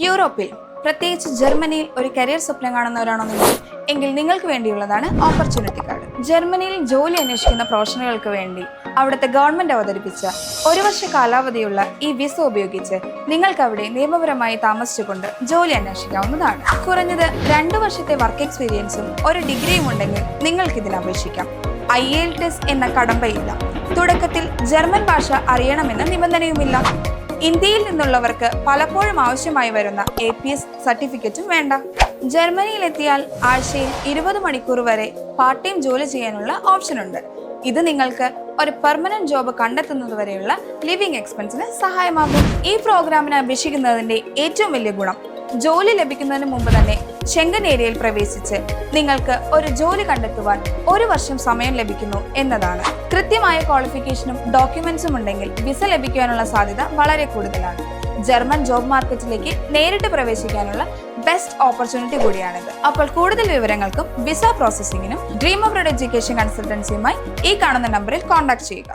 യൂറോപ്പിൽ പ്രത്യേകിച്ച് ജർമ്മനിയിൽ ഒരു കരിയർ സ്വപ്നം കാണുന്നവരാണോ നിങ്ങൾ എങ്കിൽ നിങ്ങൾക്ക് വേണ്ടിയുള്ളതാണ് ഓപ്പർച്യൂണിറ്റി കാർഡ്. ജർമ്മനിയിൽ ജോലി അന്വേഷിക്കുന്ന പ്രൊഫഷണലുകൾക്ക് വേണ്ടി അവിടുത്തെ ഗവൺമെന്റ് അവതരിപ്പിച്ച 1 വർഷ കാലാവധിയുള്ള ഈ വിസ ഉപയോഗിച്ച് നിങ്ങൾക്ക് അവിടെ നിയമപരമായി താമസിച്ചുകൊണ്ട് ജോലി അന്വേഷിക്കാവുന്നതാണ്. കുറഞ്ഞത് 2 വർഷത്തെ വർക്ക് എക്സ്പീരിയൻസും ഒരു ഡിഗ്രിയും ഉണ്ടെങ്കിൽ നിങ്ങൾക്ക് ഇതിന് അപേക്ഷിക്കാം. IELTS എന്ന കടമ്പയില്ല. തുടക്കത്തിൽ ജർമ്മൻ ഭാഷ അറിയണമെന്ന നിബന്ധനയുമില്ല. ഇന്ത്യയിൽ നിന്നുള്ളവർക്ക് പലപ്പോഴും ആവശ്യമായി വരുന്ന APS സർട്ടിഫിക്കറ്റും വേണ്ട. ജർമ്മനിയിലെത്തിയാൽ ആഴ്ചയിൽ 20 മണിക്കൂർ വരെ പാർട്ട് ടൈം ജോലി ചെയ്യാനുള്ള ഓപ്ഷൻ ഉണ്ട്. ഇത് നിങ്ങൾക്ക് ഒരു പെർമനന്റ് ജോബ് കണ്ടെത്തുന്നത് വരെയുള്ള ലിവിംഗ് എക്സ്പെൻസിന് സഹായമാകും. ഈ പ്രോഗ്രാമിന് അപേക്ഷിക്കുന്നതിന്റെ ഏറ്റവും വലിയ ഗുണം ജോലി ലഭിക്കുന്നതിന് മുമ്പ് തന്നെ ഷെങ്കൻ ഏരിയയിൽ പ്രവേശിച്ച് നിങ്ങൾക്ക് ഒരു ജോലി കണ്ടെത്തുവാൻ 1 വർഷം സമയം ലഭിക്കുന്നു എന്നതാണ്. കൃത്യമായ ക്വാളിഫിക്കേഷനും ഡോക്യുമെന്റ്സും ഉണ്ടെങ്കിൽ വിസ ലഭിക്കാനുള്ള സാധ്യത വളരെ കൂടുതലാണ്. ജർമ്മൻ ജോബ് മാർക്കറ്റിലേക്ക് നേരിട്ട് പ്രവേശിക്കാനുള്ള ബെസ്റ്റ് ഓപ്പർച്യൂണിറ്റി കൂടിയാണിത്. അപ്പോൾ കൂടുതൽ വിവരങ്ങൾക്കും വിസ പ്രോസസ്സിംഗിനും ഡ്രീം അബ്രോഡ് എഡ്യൂക്കേഷൻ കൺസൾട്ടൻസിയുമായി ഈ കാണുന്ന നമ്പറിൽ കോൺടാക്ട് ചെയ്യുക.